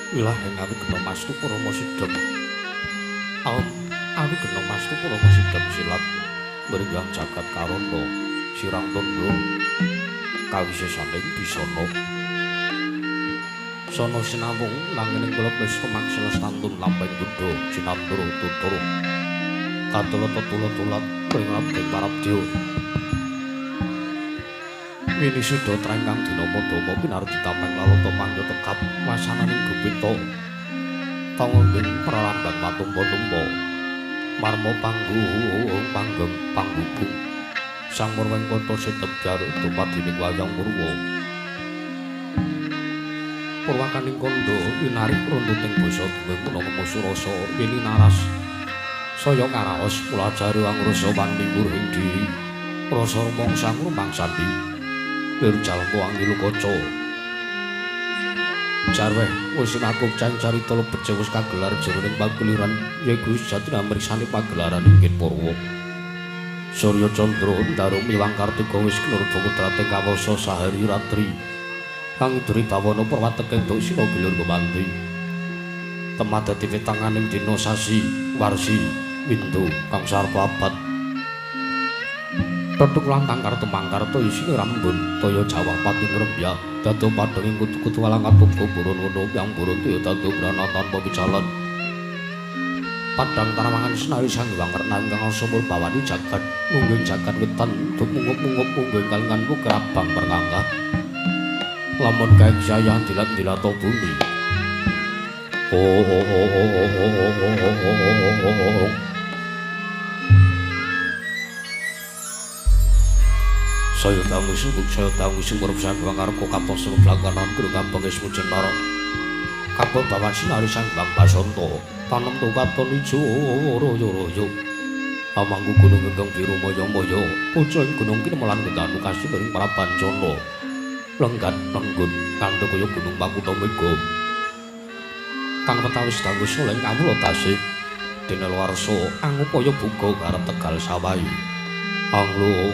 Wilah ing awi gena mastu Parama Sidhem. Aum awi gena mastu Parama Sidhem silat mringgang jagat karana sirang tandha kawisesaning bisana. Sono sinamung nanging kula wis kemangsel stantun lampahing Buddha cinandra tutur. Katulat-tulat ing abding parabdya. Wini suda trengkang dinama-dama pinarti tameng lalata mangya tekap wasananing gupita. Pangonggen pralambang matumpa-tumpa. Marma panggung panggubung. Sang Murweng Kata Setep Jaruk dumadining wayang Purwa. Purwakaning kandha winarik runtuting basa duweng menawa surasa wili naras. Saya karaos pulajari angrasa wani muring diri. Rasa rumangsa ngrumangsani. Wirjalpo Angilu Kaca. Jarweh wis nakuk can carita lebet wis kagelar jroning pageliran yaiku sejati namriksani pagelaran inggih Purwa. Surya Candra Ndarum Miwang Kartika wis kinurba putrate kawasa sahari ratri. Pangiduri bawana perwateking dok sina gilur kemanti. Temadati wetanganing dina sasi warsi windu kang sarpa abad. Tetuk lantang kartu mangkarto isine rambun toya Jawa pati ngrembya dado padheng kutu-kutu walang atuga burun wono yang burun ya dado brana tanpa picalan. Padang taramangan senari Sanghyang Werna ingkang sumur bawani jagat mungging jagat wetan duk mungup-mungup mungging kalingan kerabang perkangkah. Lamun kae jaya dilat-dilato bumi. Saya tangu sing murup Sanghyang Arka katos blangkanan kudu gampang ismu Cendara. Kabeh bawan sinari Sanghyang Basanta, tanem tukaton ijo royo-royo. Amangku gunung ingkang biru moyo-moyo, pucuk ing gunung kinemelan kendanu kasih ing para pancana. Lenggat lenggut kanthi kaya gunung Pakuta Mega. Kang petawis dangu soleng kawula tasih dene warsa angupaya buka karep Tegal Sawai. Anglo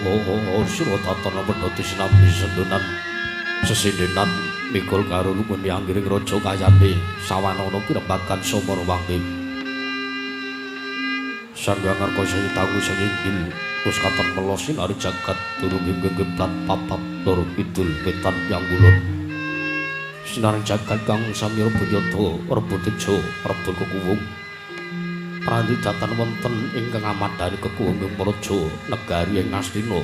Suratana Pendhati sinambi sendunan sesindenan mikul karo lumuni anggiring raja kayane sawanana pirembagan Samarwangi. Sanghyang Arka saya tangu sayenggil terus katon melos sinari jagat durung nggegeplat papat lor kidul wetan yang kulon. Sinari jagat kang sami rebuyata rebutejo rebut kekuwung. Pranditatan wonten ingkang amadani kekuwung praja negari ing Astina.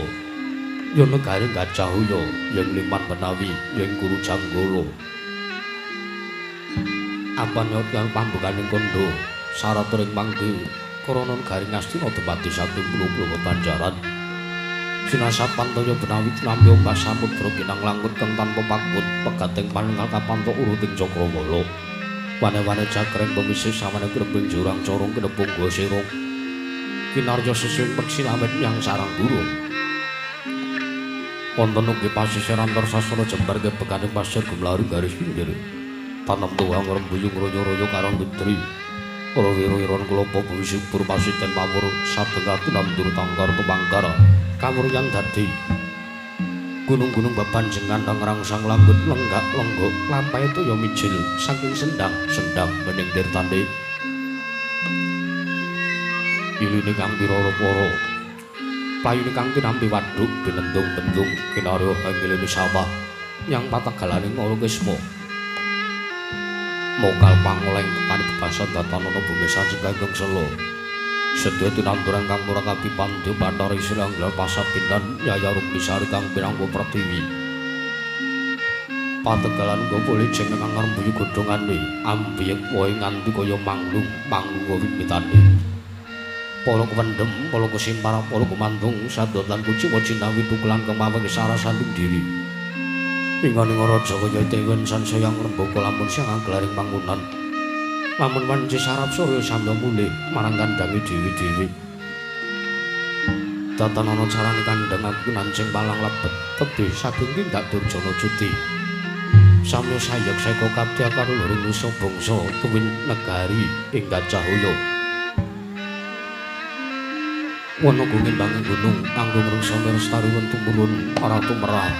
Ya negari Gajah Hoya, ing Liman Benawi, ing Guru Janggala. Apane yang pambukaning kandha saraturing mangke krana negari Astina dumadi saking pulo-pulo Banjaran. Sinasat pantaya Benawi nampi ombak samudra kinang langkut kang tanpa pakut pegating paninggal kapantuk uruting Cakrawala. Wane-wane jakreng pemisih sawane krembing jurang corong kinepung gua sirung. Kinarya sesing peksilawet yang sarang burung. Wonten ugi pasisir antar sasana jembar kebekaning pasir gumlari garis pinggir. Tanem tuwang rembuyung royo-royo karang gedri. Ora wiro-wiron kelapa bumi subur pasiten pawur sadengatu nandur tangkar tumangkar. Kamuryan dadi gunung-gunung bebanjengan dan rangsang langgut lenggak lenggok lampai toya mijil saking sendang bening tirtane iline kang pira-pira playune kang tinampi wadhuk binendung-bendung kinarya anggilene sawah yang pategalaning ora kesma mokal pangoleng tepane bebasan datanana bumi sacing kanggung selo. Sedaya tinanduran kang murakabi pandhe Bathara Islang gelar pasapindan Yaya Rukmi Sari kang pirangga pratiwi. Pategalan gopole jeng kang ngrembuyu godhongane ambiyek wae nganti kaya manglung wiwitane. Para kewendhem, para kesimpar, para kumandung sadotan kuciwa cinawi tukulan kemaweng sarasaning diri. Ingkang raja kaya tewen sansaya ngrembaka lamun sing anggelaring pangunan. Lamun wanci sarap saya sambil mulih marang kandangi dewi-dewi. Datanana carane kandhang aku nancing palang lebet tebih saking tindak Durjana Cuti. Samya sayek seka kabeh karo luring nusa bangsa tuwin negari ing Gajah Hoya. Wana gungin banging gunung kanggo ngrungsa lestari tumurun ora tumerah.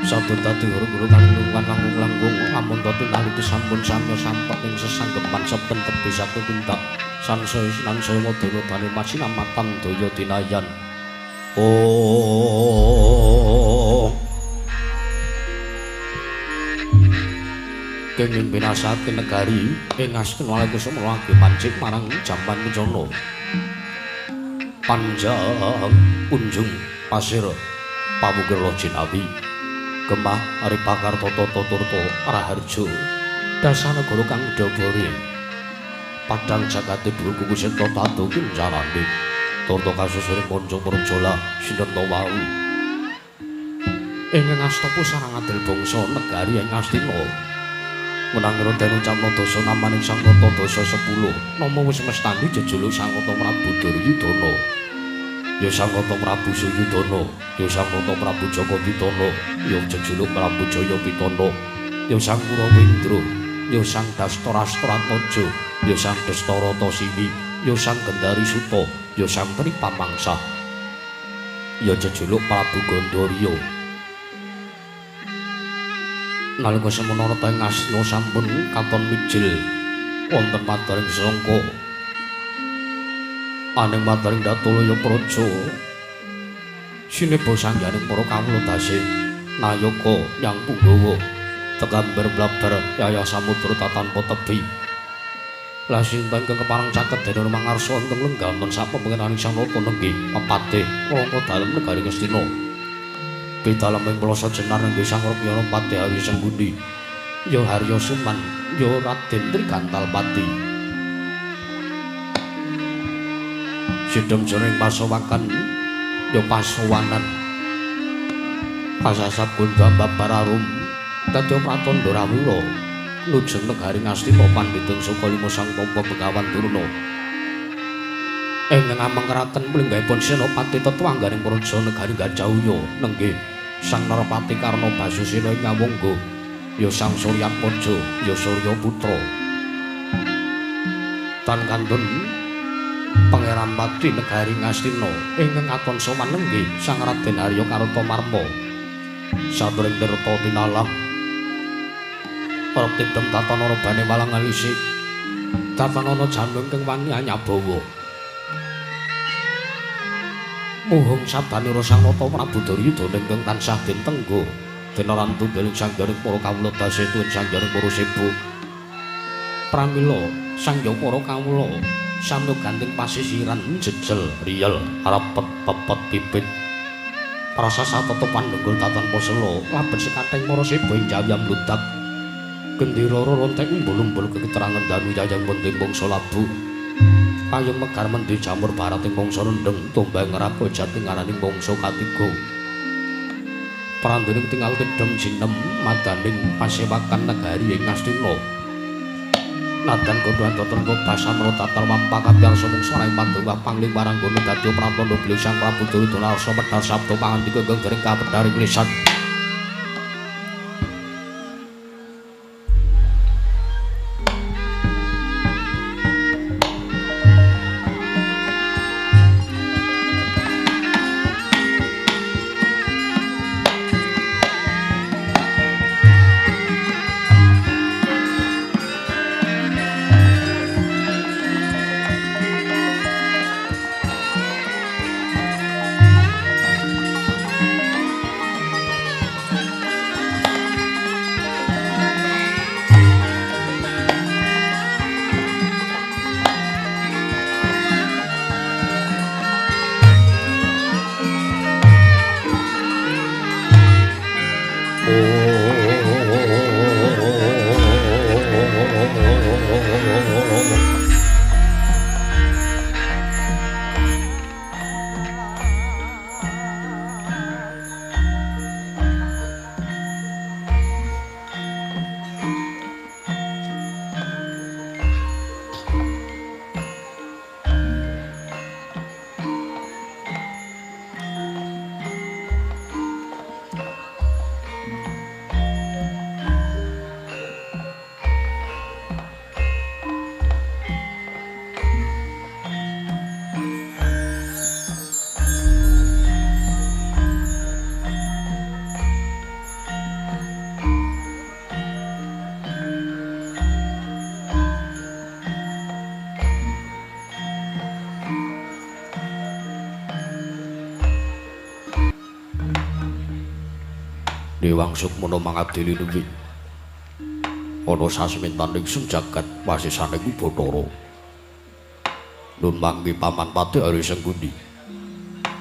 Sabda dadi guru-guru kandungan langgung-langgung lamun dadi naliti sampun samya sampet ing sesanggeman septen tebi satu tindak sansaya sinansaya modana dane masinamatan daya dinayan. Oh kenging binasake negari ing asten walaku semrawake pancik marang jaman bencana panjang kunjung pasir pamukir Jinawi Gemah Ari Pakarto Toto Turto Raharjo Dasanegara kang Dabari Padang Jagate Dhuwur Kuku Seta Tatu Kincarane Turto kasusure Moncong Murjola Sinten wau ingkang asta pusarang adil bangsa negari ing Astina menangira dene camna dasa namaning Sang Nata Dasa 10 nama wis mestani jejuluk Sang Nata Prabu Duryudana ya Sang Nata Prabu Suyudana ya Sang Nata Prabu Jaka Pitana ya jejuluk Prabu Jaya Pitana ya Sang Kurawendra ya Sang Dastarastratmaja ya Sang Dastarata-Simi ya Sang Gendari Suta ya Sang Tripamangsa ya jejuluk Prabu Gandharya nalika semana rata ing Astina sampun katon mijil wonten madaring sangka aning madaring Datulaya Praja sineba sangganing para kawula tasih nayaka Nyang Punggawa tegambar blabar yaya samudra tanpa tebi lasinta ingkang keparang caket dene mangarsa wonten lenggaman sapempengenaning Sang Nata nenggih pepatih rangka dalem negari Astina pitaleming plasa jenar nenggih Sang Repyana Patih Hari Senggundi ya Harya Suman ya Raden Trigantalpati sidhem jroning pasowakan ya pasowanan pasasat Gundam Bararum dadi pratandha rawuh nuju negari Ngastina pandhitung saka lima Sang Tampa Begawan Durna ingkang amangkaraken mlinggahipun Senopati Tetwangganing Praja negari Gajahya nenggih Sang Narpati Karna Basusila ing Ngawangga ya Sang Suryatmaja ya Surya Putra tan kantun Pangeran Pati negari Ngastina ingkang katon sowan nenggih Sang Raden Arya Kartamarma satring tirta tinalang Pertiptem tatanana bane walang alisik tatanana janung kang wani anyabawa muhung sabanira Sang Nata Prabu Duryudana ingkang tansah ditenggo dina rantu dening sanggaring para kawula tasih tuwin sanggaring para sepuh pramila sangya para kawula samya gandeng pasisiran jejel riyel arepet pepet pipit prasasa tetepan nenggul tatanpa sela labet sekathing para sepuh ing jayam ludak gendera rontek umbul-umbul kekiterangan danu yayang penting bangsa labu payung megar mendi jamur barat ing bangsa rendeng tombang ngrako jati ngaraning bangsa katiga prandening tinggal tidhem jinem madaning pasewakan negari ing Astina nadan kondo antoten basan rotatal mampakapiar sumung swarang pandhawa pangling waranggana dadi pratandha beliau Sang Prabu Duryudana arsa medhar sabda pangandika ingkang dereng kapedharing lisan Dewang Sukmana mangadili nuwi. Ana sasmintaning sun jagat wasisaning Bathara. Nun mangke Paman Pati Arya Sanggundi.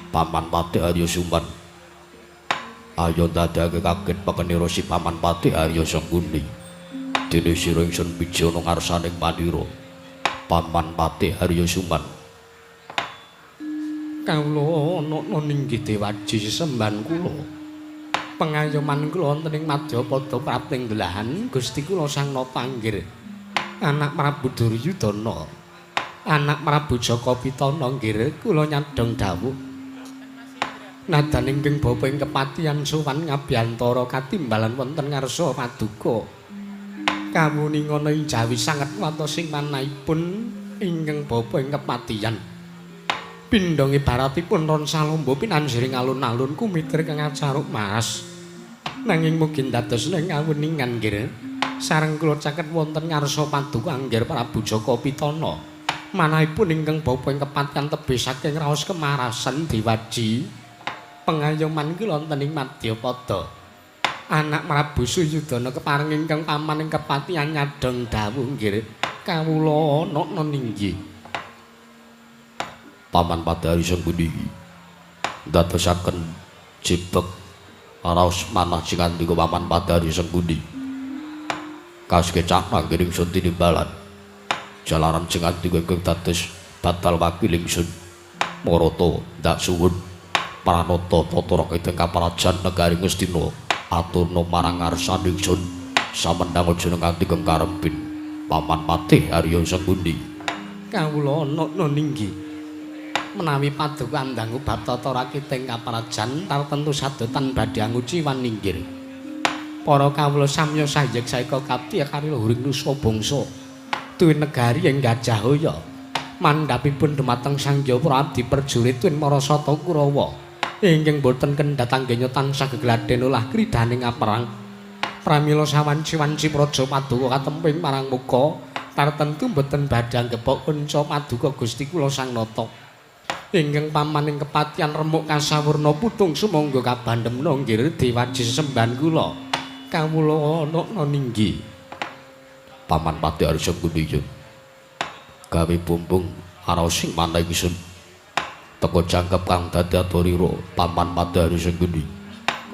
Paman Pati Arya Suman. Ayo dadake kaget pekenira si Paman Pati Arya Sanggundi. Dene sira ingsun bijana ngarsaning manira. Paman Pati Arya Suman. Kawula ana ninggih Dewaji sesembahan kula. Pengayoman kula wonten ing Madyapada Prapting Delahan Gusti kula Sang Nata Anggir. Anak Prabu Duryudana. Anak Prabu Jaka Pitana nggih kula nyadhong dawuh. Nadan inggih bapa ing kepatihan sowan ngabiyantara katimbalan wonten ngarsa paduka. Kawuningana ing Jawi sanget watos sing manahipun ingkang bapa ing kepatihan. Pindhong ibaratipun ron salomba pinansiring alun-alun kumitir kang acaruk mas. Nanging mugi dados ing kawuningan nggih. Sareng kula caket wonten ngarsa paduka Anggir Prabu Jaka Pitana. Manahipun ingkang bapa ing kepatihan tebih saking raos kemarasan Dewaji. Pengayoman kula wonten ing Madyapada. Anak Prabu Suyudana kepareng ingkang paman ing kepatihan nyadhong dawuh nggih. Kawula ana ninggih. Paman Pati Arya Sanggundi dadosaken jebeg raos manah sing andika Paman Pati Arya Sanggundi kaskecak mangke ingsun tinimbalan jalaran sing andika ingkang dados batal wakil ingsun marata ndak suwun pranata tata kideng kaparajan negari Ngastina aturna marang ngarsaning ingsun samendang aja nganti kengkarempin Paman Pati Arya Sanggundi. Kawula ana ninggih menawi paduka ndangu bab tata rakiting kaparajan tartentu sadotan badhe anguci waninggir. Para kawula samya sayek saeka kapti kari luhuring nusa bangsa tuwin negari ing Gajahaya. Mandhapipun dumateng Sang Hyang Adi perjurit tuwin Marasata Kurawa. Ingkang boten kendhat anggenya tansah gegladhen ulah kridaning kaperang. Pramila sawanci-wanci praja paduka katemping marang muka tartentu boten badhe anggepok kunca paduka Gusti kula Sang Nata. Ingkang paman ing kepatihan remuk kasawurna putung sumangga kabandhemna nggih Dewaji sesembahan kula. Kawula ana ninggih. Paman Pati Arya Sanggundi gawe bumbung araos sing manah ingsun. Teka jangkep kang dadi aturira Paman Pati Arya Sanggundi.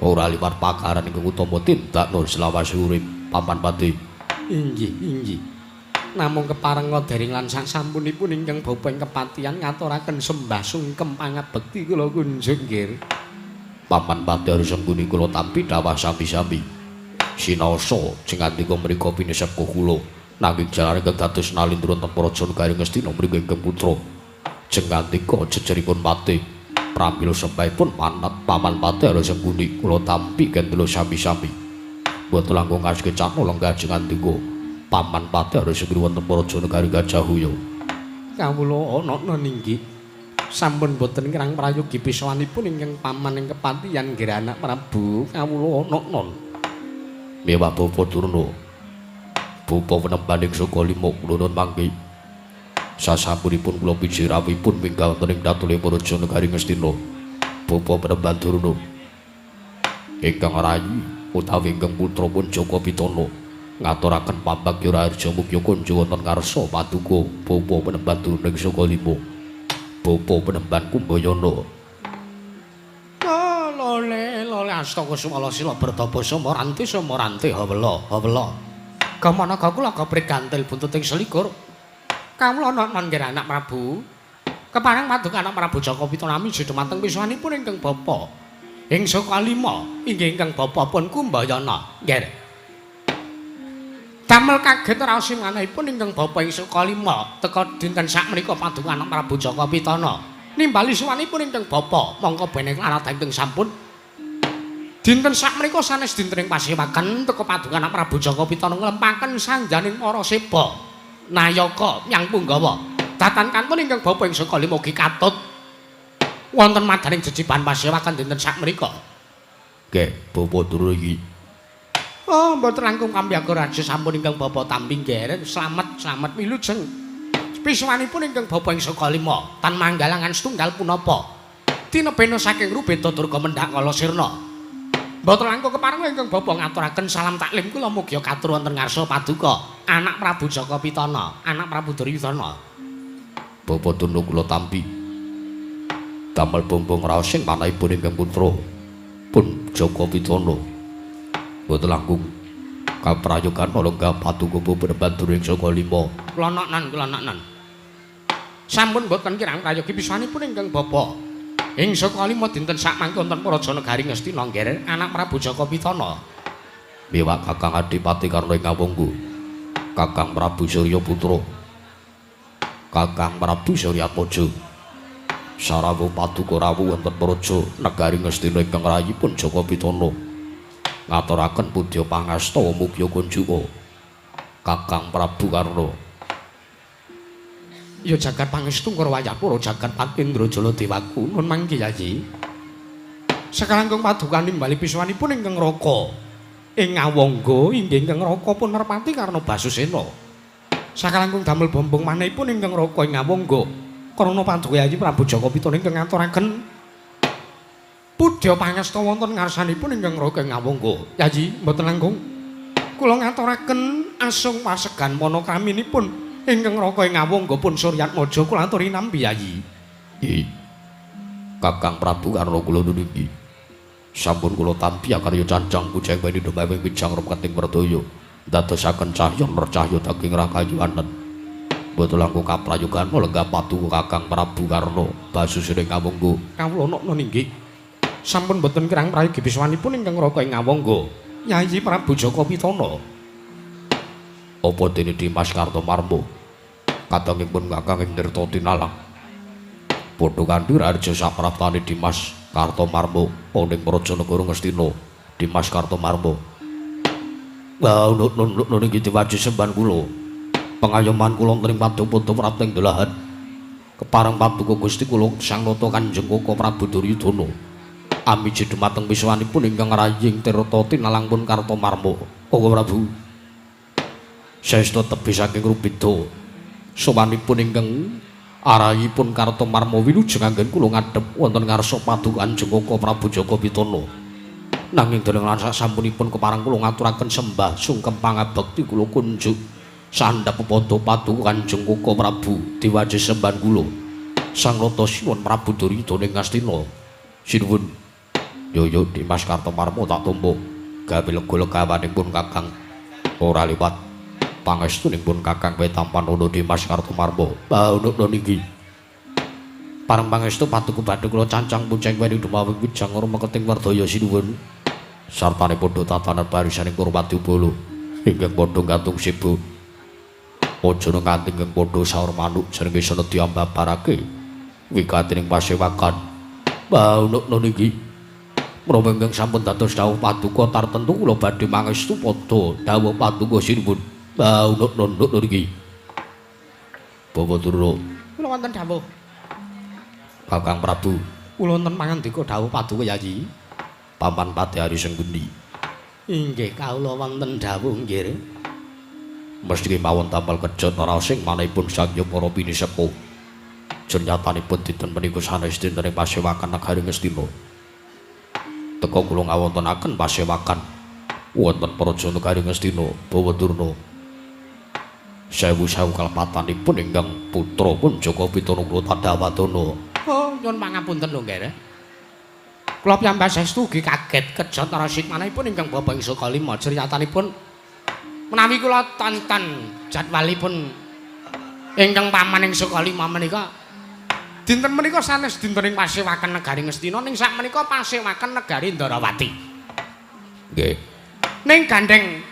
Ora liwat pakaran ingkang utama tindak nur selawase urip Paman Pati. Inggih. Namung kepareng dereng lan sasampunipun ingkang bapa ing kepatihan ngaturaken sembah sungkem pangabekti kula kunjuk nggih. Paman Pati Arya Sanggundi kula tampi dawah sami-sami. Sinaosa sing andika mriku pinesepku kula nanging jalane kang dados nalindra teng praja negari Ngastina mriku ingkang putra. Jeng andika jejeripun pati pramila sembahipun manat Paman Pati Arya Sanggundi kula tampi kendelo sami-sami. Mboten langkung kaskecana lenggah jeng andika Paman Pati Arya Sanggundi wonten praja negari Gajahaya. Kawula ana ninggih. Sampun boten kirang prayogi pisawanipun ingkang paman ing kepatihan nggih anak Prabu. Kawula ana. Mewah bapa Durna. Bapa penembaning saka lima kula nuwun mangke. Sasampunipun kula pijirawipun minggal wonten ing datule praja negari Ngastina. Bapa penemban Durna. Ingkang rayi utawi ingkang putrapun Jaka Pitana. Ngaturaken pambagya raharja mukya kunjuk wonten ngarsa paduka bapa penemban Durna saka lima. Bapa penemban Kumbayana. Lole astaka sumala sila bertapa sumaranti hawela. Gamana kula kaprik gantil buntuting selikur. Kawula ana nggih anak Prabu. Kepareng paduka anak Prabu Jaka Pitana miji dumateng pisanipun ingkang bapa. Ing saka lima inggih ingkang bapa pun Kumbayana. Nggih. Damel kaget raos manahipun ingkang bapa ing saka lima teka dinten sakmenika paduka anak Prabu Jaka Pitana nimbali suwanipun ingkang bapa mongko beneng larat ingkang sampun dinten sakmenika sanes dinten ing pasewaken teka paduka anak Prabu Jaka Pitana nglempaken sangjaning para seba nayaka nyang Punggawa datan kantun ingkang bapa ing saka lima ugi katut wonten madaning jejiban pasewaken dinten sakmenika. Nggih, bapa Durna iki oh, mboten langkung kambyaka raja sampun ingkang bapa tampi nggih. Slamet wilujeng. Pisuwanipun ingkang bapa ing saka lima tan manggalangan setunggal punapa. Tinebena saking Rubeda Durga Mendhak Kala Sirna. Mboten langkung kepareng ingkang bapa ngaturaken salam taklim kula mugi katur wonten ngarsa paduka anak Prabu Jaka Pitana, anak Prabu Duryudana. Bapa tunu kula tampi. Damel bombong raos sing panahipun ingkang putra pun Jaka Pitana. Mboten langkung kaprayogan lenggah paduka bebeban during saka 5. Kula naknan. Sampun mboten kirang prayogi pisanipun ingkang bapa. Ing saka 5 dinten sak mangke wonten Praja Negari Ngastina ngger anak Prabu Jaka Pitana. Miwak Kakang Adipati Karna ing Ngawangga. Kakang Prabu Surya Putra. Kakang Prabu Suryatmaja. Sarawuh paduka rawuh wonten Praja Negari Ngastina ingkang rayipun Jaka Pitana. Ngaturaken pudya pangasta mugi kunjuka. Kakang Prabu Karna. Ya jagat pangestu Krawayapura jagat Patindrajala Dewaku nun mangke yayi. Sakalangkung paduka nimbali piswanipun ingkang Raka. Ing Ngawangga inggih ingkang Raka pun merpati karna Basusena. Sakalangkung damel bombong manehipun ingkang Raka ing Ngawangga. Karna paduka yayi Prabu Jaka Pitana ingkang ngaturaken pudya pangesta wonten ngarsanipun ingkang Raka ing Ngawangga. Yayi mboten langkung kula ngaturaken asung pasegan manakraminipun ingkang Raka ing Ngawangga pun Suryatmaja kula aturi nampi yayi. Kakang Prabu Karna kula nuniki. Sampun kula tampi akarya cancang kujeng weni dumawing wijang rekating pradaya. Dadosaken cahya nercahya daging rakayuwanen. Mboten langkung kaprayogan lenggah paduka Kakang Prabu Karna Basusena Ngawangga. Kawula nokna inggih. Sampun mboten kirang prayogi biswanipun ingkang Raka ing Ngawangga. Yayi Prabu Jaka Pitana. Apa dene Dimas Kartomarma kadangipun Kakang ing Tirta Tinalang padha kanthi raja sapraptane Dimas Kartomarma ana ing Praja Negara Ngastina. Dimas Kartomarma nun iki diwaji semban kula pengayoman kula ing paduka prating dolahan kepareng paduka Gusti kula Sang Nata Kanjeng Koko Prabu Duryudana amiji dumateng wiswanipun ingkang raying Tirta Tinalang pun Kartomarma. Koko Prabu saestu tebih saking Rubida sowanipun ingkang arahipun Kartomarma wilujeng anggen kula ngadhep wonten ngarsa paduka Kanjeng Koko Prabu Jaka Pitana. Nanging dereng lansak sampunipun kepareng kula ngaturaken sembah sungkem pangabekti kula kunjuk sandhap padha paduka Kanjeng Koko Prabu diwaji semban kula Sang Nata Sinuwun Prabu Duryudana ing Ngastina. Sinuwun yo Dimas Kartomarma tak tampa gawe lega-legawanipun Kakang ora liwat pangestunipun Kakang Wetampanono Dimas Kartomarma. Baunukna niki. Pareng pangestu paduka badhe kula cancang puceng weni dumawing wijang rumeketing werdaya sinuwun. Sartane padha tatanan barisaning Purwati Bala ingkang padha gantung sibu. Aja nganti ingkang padha saur manuk jenenge senedya mbabarake wigatining pasewakan. Baunukna niki. Menawa ingkang sampun dados dawuh paduka tartentu kula badhe mangestu padha dawuh paduka sinuwun. Baunuk niki. Bawa Durna. Kula wonten dawuh. Kakang Prabu, kula wonten pangandika dawuh paduka yayi. Paman Padihari sing pundi? Inggih kawula wonten dawuh nggih. Mesthi mawon tampal kejot raos sing manahipun sagya para pinisepuh. Jenyatanipun dinten menika sanes dinten ing pasewakan Negari Ngastina. Teka kula ngawontenaken pasewakan wonten Praja Negari Ngastina Bawa Durna. Sewu-sewu kalepatanipun ingkang putra pun Jaka Pitana kula tadhawadana. Oh, nyuwun pangapunten lho nggih. Kula piyambak saestu ugi kaget kejot rasit manahipun ingkang Bapak ing Saka Lima criyatanipun menawi kula tonton jadwalipun ingkang paman ing Saka Lima menika dinten menika sanes dinten ing pasewakan Negari Ngastina ning sak menika pasewakan Negari Ndarawati. Nggih. Ning gandeng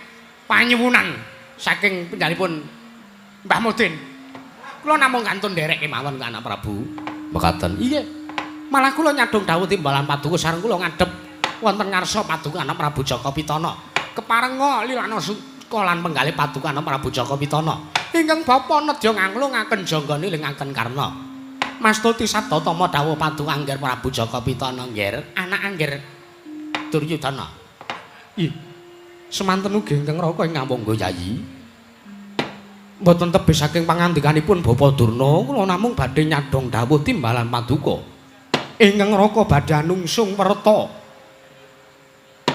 panyuwunan saking pendalipun Mbah Mudin. Kula namung kantun nderek kemawon ka anak Prabu. Mekaten. Iya. Malah kula nyadong dawuh timbalan paduka sareng kula ngadhep wonten ngarsa paduka anak Prabu Jaka Pitana. Keparenga lilana sekolan penggalih paduka anak Prabu Jaka Pitana. Ingkang bapa nedya nganglungaken janggane lingaken karna. Mastuti sabdatama dawuh paduka angger Prabu Jaka Pitana ngger anak angger Duryudana. Ih. Semanten ugi ingkang Raka ing Ngawangga yayi. Mboten tebih saking pangandikanipun Bapa Durna, kula namung badhe nyadong dawuh timbalan paduka. Ingkang Raka badhe anungsung werta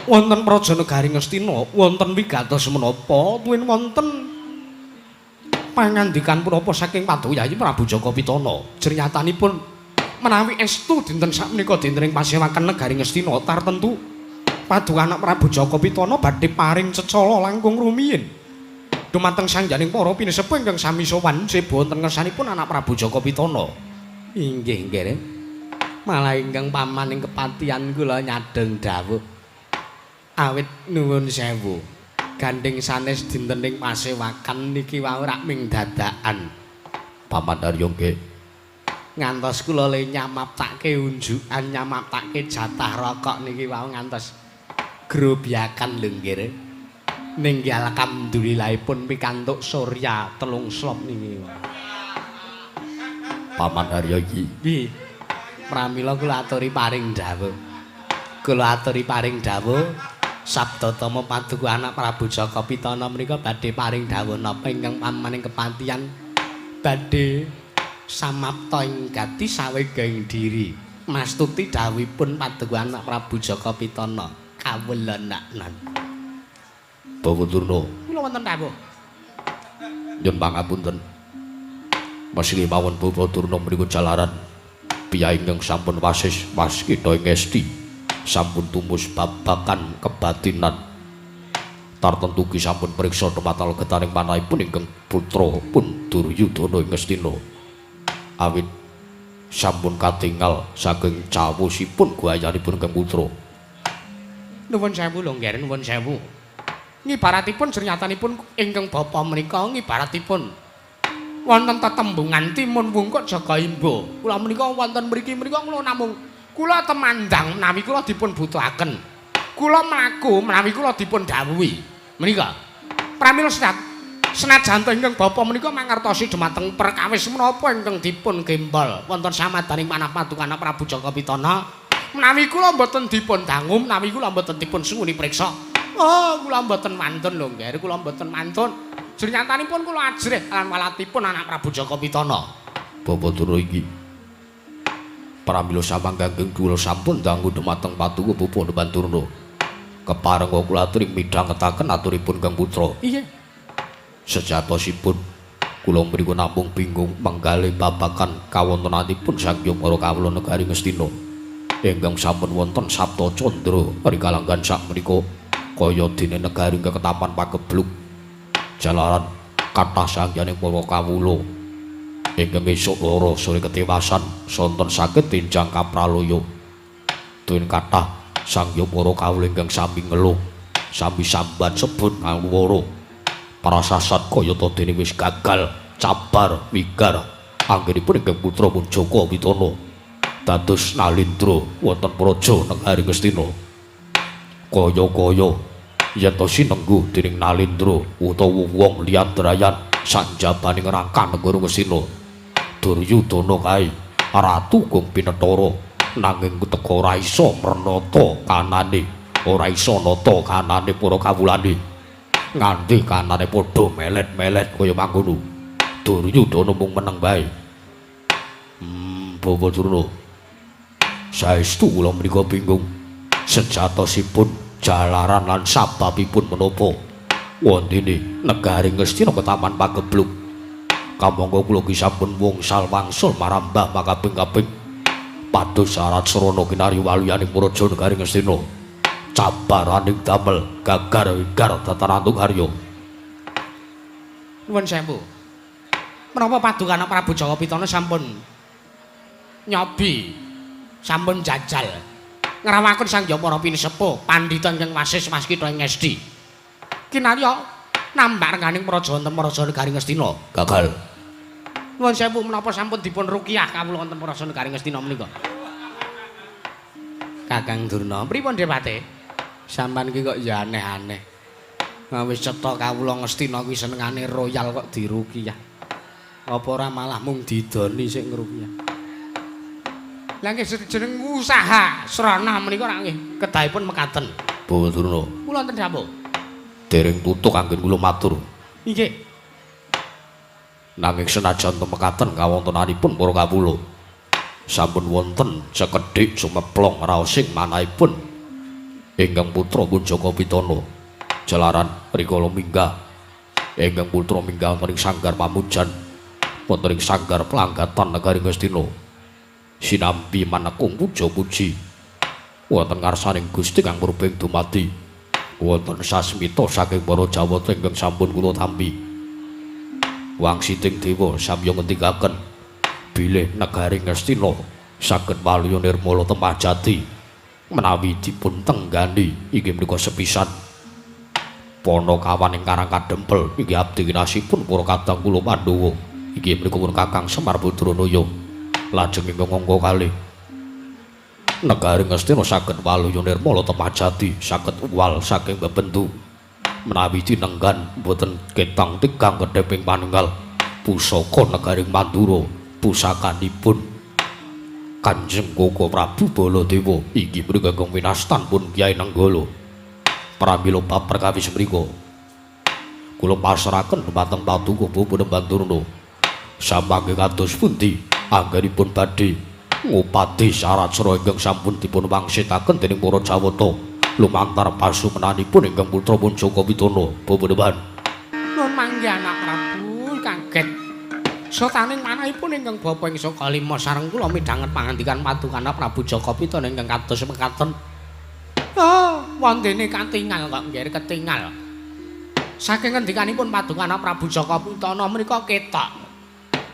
wonten praja negari Ngastina wonten wigatos menapa tuwin wonten pangandikan punapa saking Paduyayi Prabu Jaka Pitana jernyatanipun menawi estu dinten sakmenika dinten ing pasewakan negari Ngastina tartentu Paduka Anak Prabu Jaka Pitana badhe paring cecala langkung rumiyin dumateng sangjaning para pinesepuh ingkang sami sowan sebo wonten ngersanipun Anak Prabu Jaka Pitana. Inggih nggih. Malah ingkang paman ing kepatihan kula nyadeng dawuh awit nuwun sewu gandeng sanes dinten ing pasewakan niki wau rak ming dadakan Paman Harya nggih ngantos kula le nyamaptake unjukan nyamaptake jatah rokok niki wau ngantos grobyakan lho nggih ning alhamdulillahipun pikantuk surya 3 slop niki Paman Harya iki nggih pramila kula aturi paring dawuh sabda tama Paduka Anak Prabu Jaka Pitana menika badhe paring dawuh napa ingkang pamaning kepatihan badhe samapta ing gati sawegaing diri mastuti dawuhipun Paduka Anak Prabu Jaka Pitana kawulanaknan Bawa Durna kula wonten dawuh nyuwun pangapunten masih mawon Bawa Durna mriku jalaran piyai ingkang sampun wasis waskita ing esti sampun tumus babakan kebatinan tartentu ki sampun priksa dumatal getaring manahipun ingkang putra pun Duryudana ing Ngastina awit sampun katingal saking cawusipun guayanipun ingkang putra nuwun sewu lho nggih nuwun sewu ngibaratipun jernyatanipun ingkang bapa menika ngibaratipun wonten tetembungan timun wungkuk jaga imba kula menika wonten mriki kula namung kula temandang menawi kula dipun butuhaken. Kula mlaku menawi kula dipun dhawuhi. Menika. Pramila senajan ingkang bapa menika mangertosi dumateng perkawis menapa ingkang dipun gembol wonten samadaning manah Paduka Anak Prabu Jaka Pitana. Menawi kula mboten dipun dangu, menawi kula mboten dipun sunguni priksa. Oh, kula mboten mantun lho, nggih. Kula mboten mantun. Jernyatanipun kula ajrih lan walatipun Anak Prabu Jaka Pitana. Bapa Durna iki pramila samangkang kula sampun dangu dumateng Paduka Pupu Durna. Kepareng kula aturi midhangetaken aturipun Kang Putra. Iya. Sejatosipun kula mriku namung bingung manggalih babagan kawontenanipun Sanghyang Para Kawula negari Ngastina. Ingkang sampun wonten Sabta Candra rikalanggan sakmenika kaya dene negari keketapan pagebluk. Jalaran kathah sangyaning para kawula ingkang esuk lara sore ketewasan sonten saged tinjang kapraloya tuwin kathah Sanghyang Para Kawula ingkang sami ngeluh sami sambat sebut ngawara prasasat kayata dene wis gagal cabar wigar anggenipun ingkang putra pun Jaka Pitana dados Nalindra wonten praja negari Ngastina kaya-kaya yen to sinengguh dening Nalindra utawa wong liyandrayan sanjabaning rangka negara Ngastina Duryudana kae ratu kang pinethara nanging teka ora isa mrenata kanane ora isa nata kanane para kawulane nganti kanane padha melet-melet kaya mangkono Duryudana mung meneng bae Bawa Durna saestu kula menika bingung sejatosipun jalaran lan sababipun menapa wontene negari Ngastina ketaman pagebluk kamangka kula ki sampun wungsal wangsul marambah makaping-kaping pados syarat srana kinarya waluyaning praja negari Ngastina cabaraning damel gagar wigar tatarantung harya nuwun sewu menapa Paduka Anak Prabu Jaka Pitana sampun nyobi sampun jajal ngrawakun Sanghyang Para Pinesepuh pandhita ingkang wasis waskita ing Esti kinarya nambah renganing praja wonten praja negari Ngastina gagal nuwun sewu menapa sampun dipun ruqyah kawula wonten praja negari Ngastina menika Kakang Durna pripun Depate sampean iki kok ya aneh-aneh wis cetha kawula Ngastina kuwi senengane royal kok diruqyah apa ora malah mung didoni sik ngruqyah lha nggih jeneng usaha srana menika nggih kedahipun mekaten Bawa Durna kula wonten dawuh dereng tutuk anggen kula matur. Nggih. Nanging senajan temekaten kawontenanipun para kawula sampun wonten sekedhik sumeplong raosing manahipun ingkang putra pun Jaka Pitana jalaran rikala minggah ingkang putra minggah wonten ing sanggar pamujan wonten ing sanggar pelanggatan negari Ngastina sinambi manekung puja-puji wonten ngarsaning Gusti kang murbeng dumadi wonten sasmita saking para Jawata ingkang sampun kula tampi wangsiting dewa samya ngendikaken bilih negari Ngastina saged waluya nirmala temajati menawi dipun tenggani inggih menika sepisan Panakawan ingkang kadempel inggih abdi kinasipun para kadang kula Pandhawa inggih menika pun Kakang Semar Badranaya lajeng ingkang angka kalih negari Ngastina saged waluya nirmala temajati saged uwal saking bebendu menawi dinenggan boten ketang tigang kedheping paninggal pusaka negari Mandura pusakanipun Kanjeng Koko Prabu Baladewa inggih menika ingkang winastan pun Kyai Nenggala pramila bab perkawis menika kula pasrahaken dhumateng Paduka Bapak Bandurna samangke kados pundi anggenipun badhe ngupati syarat-syarat ingkang sampun dipun wangsitaken dening para Jawata lumantar pasumenanipun ingkang putra pun Jaka Pitana Bapak Dewan nun mangke anak Prabu kaget sotaning manahipun ingkang bapa ing saka lima sareng kula midhanget pangandikan Padukana Prabu Jaka Pitana ingkang kados mekaten. Oh, wondene katingal kok nggih ketingal. Saking ngendikanipun Padukana Prabu Jaka Pitana menika ketok.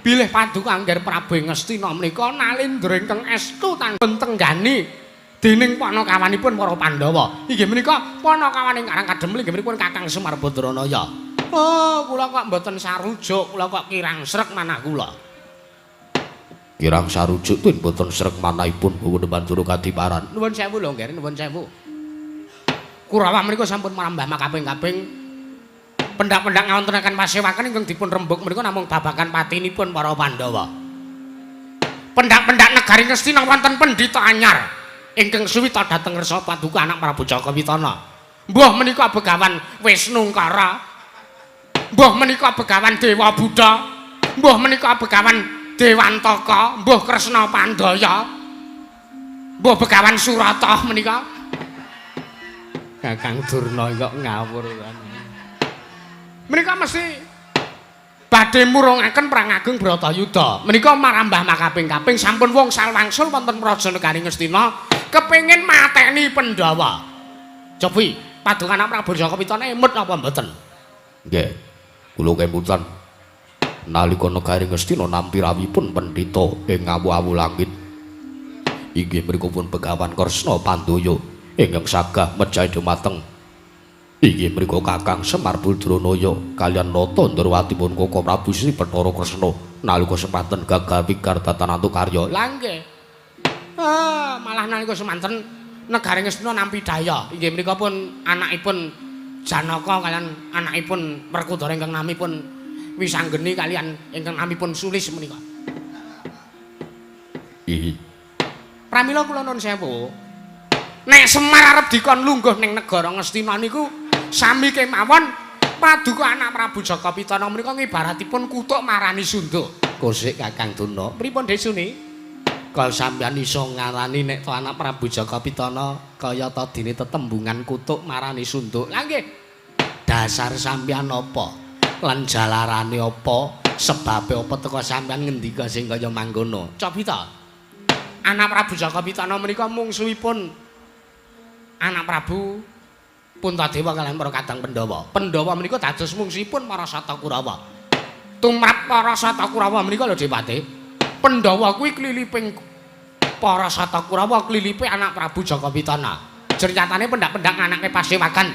Bilih Paduka Angger Prabu Ngastina menika nalindra ingkang estu tanggeng tenggani dening panakawanipun para Pandhawa. Inggih menika panakawan ingkang kademel inggih menika Kakang Semar Badranaya. Oh, kula kok mboten sarujuk, kula kok kirang srek manah kula. Kirang sarujuk tuwin mboten srek manahipun Bapak Bandura Kadiparan. Nuwun sewu lho, nggih, nuwun sewu. Kurawa menika sampun marambah makaping-kaping pendak-pendak ngawontenaken pasewaken ingkang dipun rembug menika namung babagan patinipun para Pandhawa. Pendak-pendak negari Ngastina wonten pendhita anyar ingkang suwita dhateng ngersa Paduka anak Prabu Jaka Pitana. Mbah menika begawan Wisnungkara. Mbah menika begawan Dewa Buddha, mbah menika begawan Dewantaka, mbah Kresna Pandaya, mbah begawan Surata menika. Kakang Durna kok ngawur kan. Menika mesti badhe murungaken perang ageng Bratayuda. Menika marambah makaping-kaping sampun wong salwangsul wonten Praja Negari Ngastina kepengin mateni Pandhawa. Cobi, Padukana Prabu Jaka Pitana emut apa mboten? Nggih. Kula kemutan nalika negari Ngastina nampi rawipun pendhita ing awu-awu langit inggih menika pun begawan Kresna Pandaya ingkang sagah mejahi dumateng inggih menika Kakang Semar Badranaya kaliyan nata ndrawatipun Koko Prabu Sri Bathara Kresna nalika semanten gagah wigar datanantu karya. Lah nggih. Ah, malah nalika semanten negari Ngastina nampi daya inggih menika pun anakipun Janaka kalian anakipun Werkudara ingkang namipun Wisanggeni kalian ingkang namipun Sulis menika. Pramila kula nuwun sewu. Nek Semar arep dikon lungguh ning negara Ngastina niku sami kemawon Paduka anak Prabu Jaka Pitana menika ngibaratipun kutuk marani sunduk. Kosik Kakang Durna. Pripun desune? Kalau sampeyan iso ngarani nek to anak Prabu Jaka Pitana kaya ta dene tetembungan kutuk marani sunduk. Lah nggih. Dasar sampeyan apa? Lan jalarane apa? Sebabe apa teko sampeyan ngendika sing kaya mangkono? Cobi ta. Anak Prabu Jaka Pitana menika mungsuhipun anak Prabu Puntadewa kaliyan para kadang Pandhawa. Pandhawa menika dados mungsuhipun Marasata Kurawa. Tumrap Marasata Kurawa menika lho Dipati. Pandhawa kuwi kliliping Parasata Kurawa klilipe anak Prabu Jaka Pitana. Jernyatane pendak-pendak nganake pasewakan.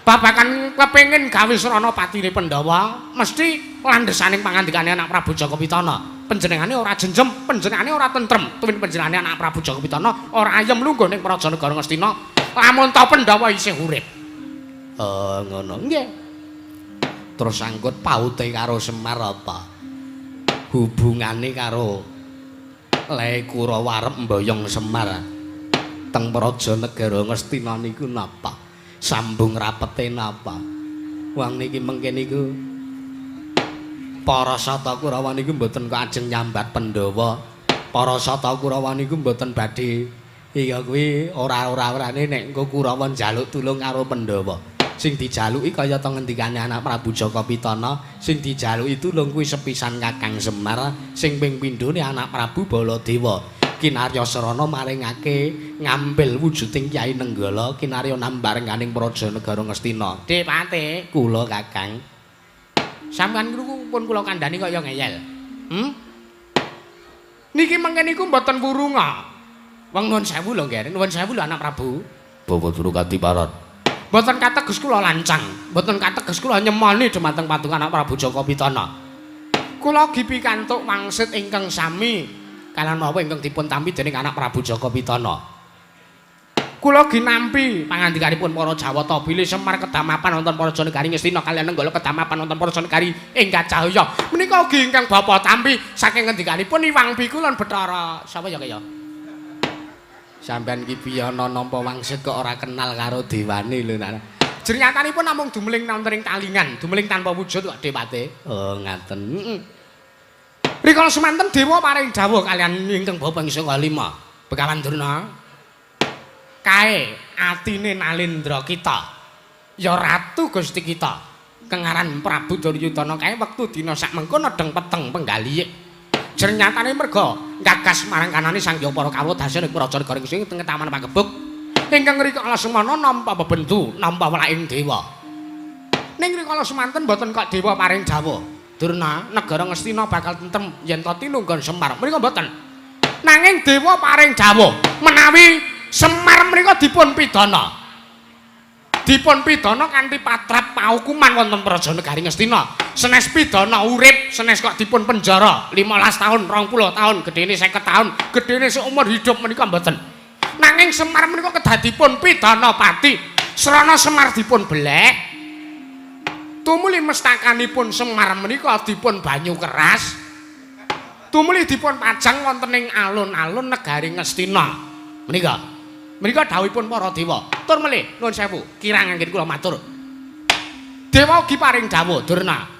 Babakan kepengin gawe srana patine Pandhawa, mesti landhesaning pangandikane anak Prabu Jaka Pitana. Panjenengane ora jenjem, panjenengane ora tentrem. Tuwin panjenengane anak Prabu Jaka Pitana ora ayem lungguh ning Praja Negara Ngastina. Lamun ta Pandhawa isih urip. Ngono nggih. Terus angkut paute karo Semar apa? Hubungane karo Le Kurawa arep mboyong Semar teng Praja Negara Ngastina niku napa? Sambung rapete napa? Wong niki mengke niku Parasata Kurawa niku mboten kok ajeng nyambat Pandhawa. Parasata Kurawa niku mboten badhe Iya kuwi ora-orane nek engko Kurawa njaluk tulung karo Pandhawa. Sing dijaluki kaya to ngendikane anak Prabu Jaka Pitana, sing dijaluki tulung kuwi sepisan Kakang Semar, sing ping pindhone anak Prabu Baladewa. Kinarya Srana maringake ngambil wujuding Kyai Nenggala kinarya nambarenganing Praja Negara Ngastina. Dipate, kula Kakang. Sampeyan niku pun kula kandhani kaya ngeyel. Niki mengke niku mboten wurunga. Wong nuwun sewu lho nggih, nuwun sewu lho anak Prabu. Bawa turu katiparan. Mboten kateges kula lancang, mboten kateges kula nyemoni dhumateng patung anak Prabu Jaka Pitana. Kula gi pikantuk wangsit ingkang sami kalan mawa ingkang dipun tampi dening anak Prabu Jaka Pitana. Kula gi nampi pangandikanipun para Jawata bilih Semar kedamapan wonten Praja Negari Ngastina kaliyan Nenggala kedamapan wonten Praja Negari Ingkacahya. Menika ugi ingkang bapa tampi saking ngendikanipun Iwang Biku lan Bathara. Sapa ya kaya? Sampeyan iki piye ana nampa wangsit kok ora kenal karo dewane lho nak. Jernyatanipun namung dumeling wonten ing talingan, dumeling tanpa wujud kok Depate. Oh ngaten. Rikala semanten dewa paring dawuh kaliyan ingkang bapa ing Kalima. Begawan Durna. Kae atine Nalendra kita. Ya ratu Gusti kita. Kengaran Prabu Duryudana kae wektu dina sak mengko nedeng peteng penggalih. Jernyatane merga gagas marang kanane Sangya para kawula dasane Praja Negara sing teng taman Pagebuk ingkang rikala semana nampa bebendu nampa welaking dewa. Ning rikala semanten mboten kok dewa paring dawuh. Durna negara Ngastina bakal tentrem yen to tinunggon Semar. Menika mboten. Nanging dewa paring dawuh menawi Semar menika dipun pidana. Dipun pidana kanthi patrap paukuman wonten Praja Negari Ngastina. Senes pidana urip, senes kok dipun penjara 15 tahun, 20 tahun, gedene 50 tahun, gedene seumur hidup menika mboten. Nanging Semar menika kedadipun pidana pati. Srana Semar dipun belek. Tumuli mestakanipun Semar menika dipun banyu keras. Tumuli dipun pajang wonten ing alun-alun negari Ngastina. Menika dawuhipun para dewa. Tur melih nuwun sewu, kirang anggen kula matur. Dewa ugi paring dawuh Durna.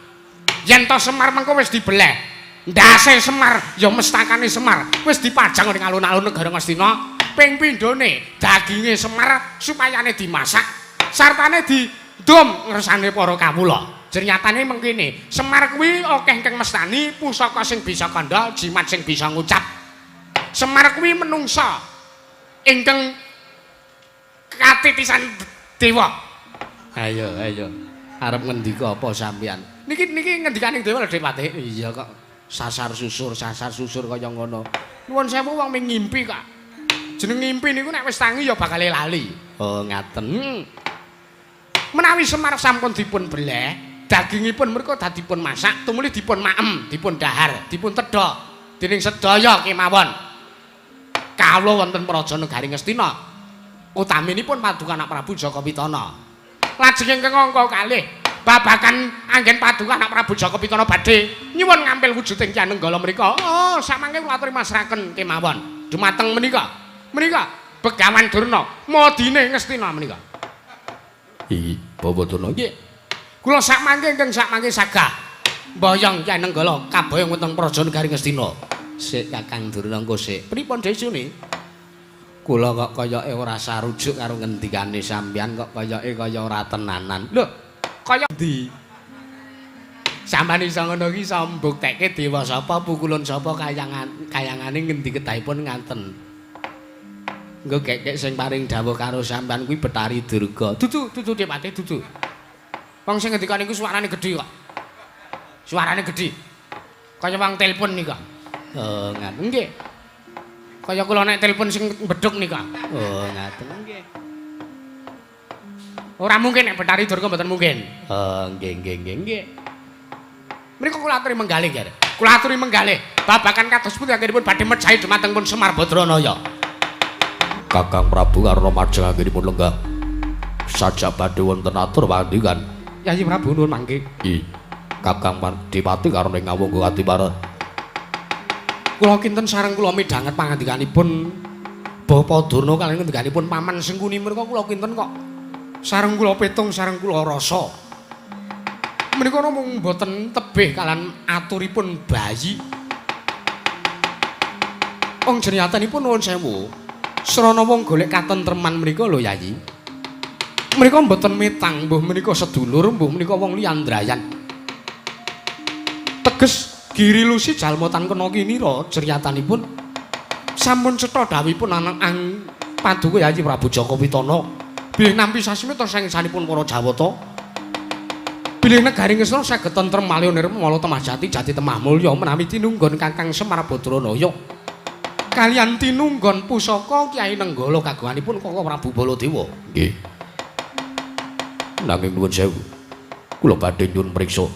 Yen to Semar mengko wis dibeleh, ndase Semar ya mestakane Semar wis dipajang ning alun-alun negara Ngastina. Ping pindhone daginge Semar supayane dimasak, sartane didom ngersane para kawula. Jernyatane mengkene, Semar kuwi akeh ingkang mestani, pusaka sing bisa kandha, jimat sing bisa ngucap. Semar kuwi menungsa ingkang katitisan dewa. Ayo. Arep ngendika apa sampeyan? Niki ngendikaning dewa lho Depate. Iya kok sasar susur kaya ngono. Nuwun sewu wong ming ngimpi kok. Jeneng ngimpi niku nek wis tangi ya bakal lali. Oh ngaten. Menawi Semar sampun dipun beleh, dagingipun mereka dipun masak, tumuli dipun maem, dipun dahar, dipun tedha dening sedaya kemawon. Kawula wonten Praja Negari Ngastina, utaminipun paduka anak Prabu Jaka Pitana. Lajeng ingkang angka kalih babagan anggen paduka anak Prabu Jaka Pitana badhe nyuwun ngambil wujuding Kyai Nenggala menika. Oh, samangke kula aturi masrahaken kemawon. Dumateng menika Begawan Durna madine Ngastina menika. Bawa Durna nggih. Kula sakmangke ingkang sakmangke sagah mboyong Kyai Nenggala kaboyong wonten Praja Negari Ngastina. Sik Kakang Durna engko sik. Pripun desune? Kula kok kayake ora sarujuk karo ngendikane sampeyan kok kayake kaya ora tenanan. Lho, kaya ndi? Sampeyan iso ngono iki iso mbuktekke dewa sapa, pukulun sapa kayangane ngendi kedahipun ngaten. Engko kek sing paring dawuh karo sampeyan kuwi Betari Durga. Dudu Depate dudu. Wong sing ngendikane iku suarane gedhe kok. Suarane gedhe. Kaya wong telepon nika. Oh, ngaten nggih. Kaya kula nek telepon sing bedhug nika. Oh, ngaten nggih. Ora mungkin nek Betari Durga mboten mungkin. Oh, nggih. Mriku kula aturi menggalih, Ger. Kula aturi menggalih. Babakan kados pundi anggenipun badhe mejahi dhumateng pun Semar Badranaya. Kakang Prabu karo majeng anggenipun lenggah. Sajak badhe wonten atur pangandikan. Yayi Prabu nuwun mangke. Kakang Dipati karo ning ngawung Katiparan. Kula kinten sareng kula midhanget pangandikanipun Bapa Durna kaliyan ngendikanipun Paman Sengkuni menika kula kinten kok sareng kula petung sareng kula rasa. Menika namung boten tebih kalan aturipun bayi. Wong jenyatanipun nuwun sewu. Srana wong golek katentreman mriku lho Yayi. Mriku mboten mitang, mbuh menika sedulur, mbuh menika wong liyandrayan. Teges Giri Lusi jalma tan kena kinira criyatanipun sampun cetha dawuhipun anak Paduka Yayi Prabu Jaka Pitana. Bilih nampi sasmita sangsanipun para Jawata. Bilih negari Ngesna saged tentrem malih nirmala temah jati jati temah mulya menawi tinunggon Kakang Semar Badranaya. Kaliyan tinunggon pusaka Kyai Nenggala kagunganipun Kakang Prabu Baladewa. Nggih. Nanging nuwun sewu. Kula badhe nyuwun priksa.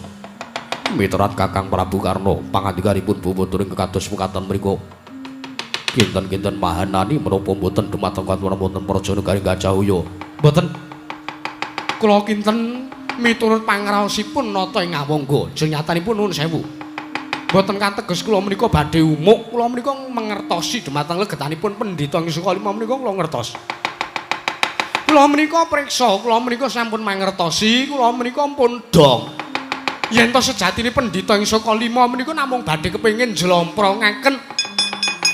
Miterat Kakang Prabu Karna pangandikanipun bubuturing kados mekaten mriku. Kinten-kinten mahanani menapa mboten dumateng katuran wonten praja negari Gajah Uya. Mboten. Kula kinten miturut pangraosipun nata ing Awangga. Jenyatanipun nuwun sewu. Mboten kateges kula menika badhe umuk, kula menika mangertosi dumateng legetanipun pendhita ing Sukalima menika kula ngertos. Kula menika priksa, kula menika sampun mangertosi, kula menika pun dong. Yen to sejatine pendhita ing Sukalima menika namung badhe kepengin njlomprongaken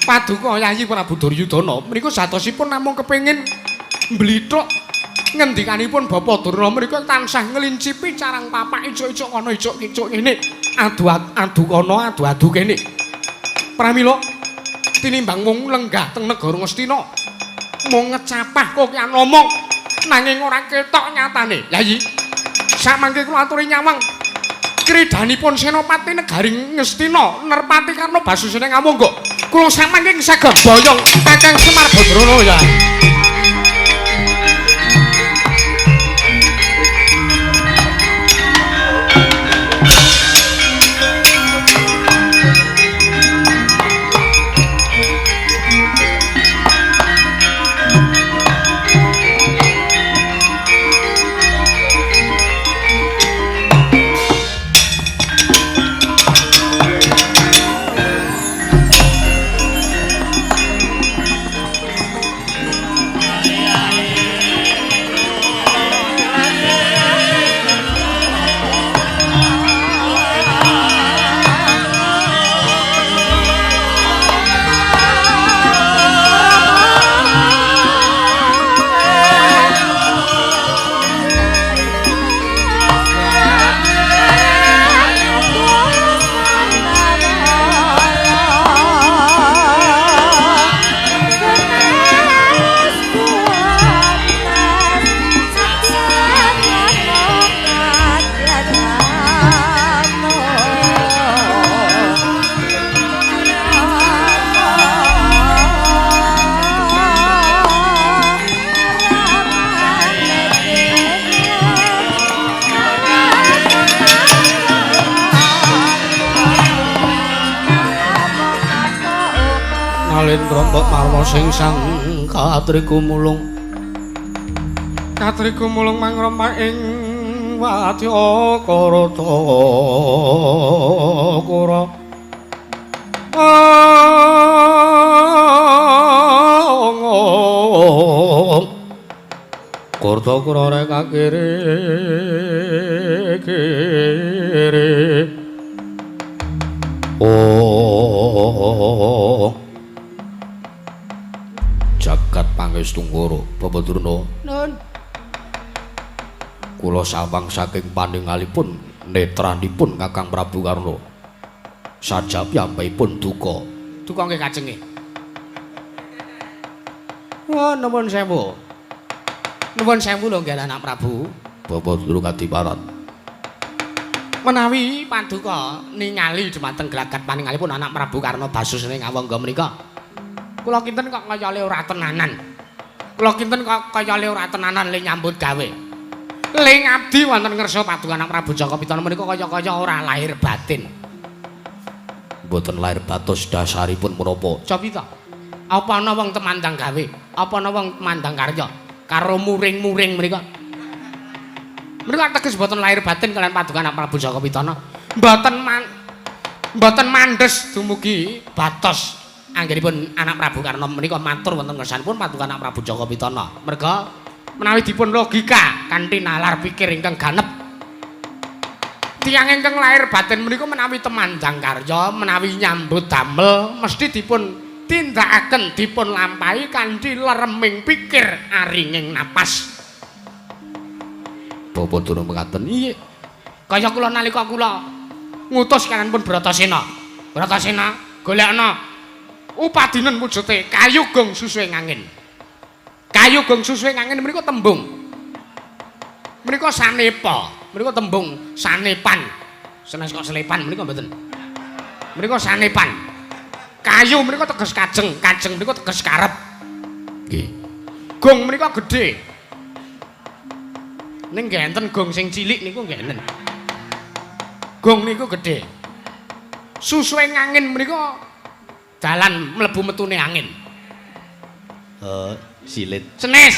Paduka Yayi Prabu Duryudana. Menika jatosipun namung kepengin mblithuk ngendikanipun Bapak Durna menika tansah ngelincipi carang papak icuk-icuk kono icuk-icuk kene. Adu kono adu kene. Pramila tinimbang mung lenggah teng negara Ngastina mung ngecapah kok kian ngomong nanging ora ketok nyatane. Yayi samangke kula aturi nyawang kridanipun Senopati negari Ngastina nerpati karna basusane Awangga. Kula samangke saged boyong Kakang Semar Badranaya. Trompok marwa sing sang katriku mulung mangrembak ing wadya karata kura karta kura rek akire jagat pangestu-ngara Bapak Durna. Nun. Kula sawang saking paningalipun netranipun Kakang Prabu Karna. Saja piyambakipun duka. Duka nggih Kajeng nggih. Wah, nuwun sewu. Nuwun sewu lho nggih anak Prabu. Bapak Durna kadiparan. Menawi Paduka ningali dumateng gelagat paningalipun anak Prabu Karna basusane Awangga menika. Kula kinten kok kaya le ora tenanan. Kula kinten kok kaya le ora tenanan le nyambut gawe. Le ngabdi wonten ngersa Paduka anak Prabu Jaka Pitana menika kaya-kaya ora lahir batin. Mboten lahir batos dasaripun menapa? Japita. Apa ana wong temandang gawe? Apa ana wong temandang karya karo muring-muring menika? Menika teges mboten lahir batin kalian Paduka anak Prabu Jaka Pitana. Mboten mandes dumugi batos anggenipun anak Prabu Karna menika matur wonten ngersanipun Paduka anak Prabu Jaka Pitana. Merga menawi dipun logika kanthi nalar pikir ingkang ganep. Tiyang ingkang lahir batin menika menawi temandang karya, menawi nyambut damel mesti dipun tindakaken dipun lampahi kanthi lereming pikir aringing napas. Bapa durung mekaten. Iya. Kaya kula nalika kula ngutus kalian pun Bratasena. Bratasena golekna upadinen wujute kayu gong susuing angin. Kayu gong susuing angin menika tembung. Menika sanepa, menika tembung sanepan. Senes kok selepan menika mboten. Menika sanepan. Kayu menika teges kajeng, kajeng menika teges karep. Nggih. Gong menika gedhe. Ning nggih enten gong sing cilik niku nggih enten. Gong niku gedhe. Susuing angin menika dalan mlebu metune angin. Silit. Senes.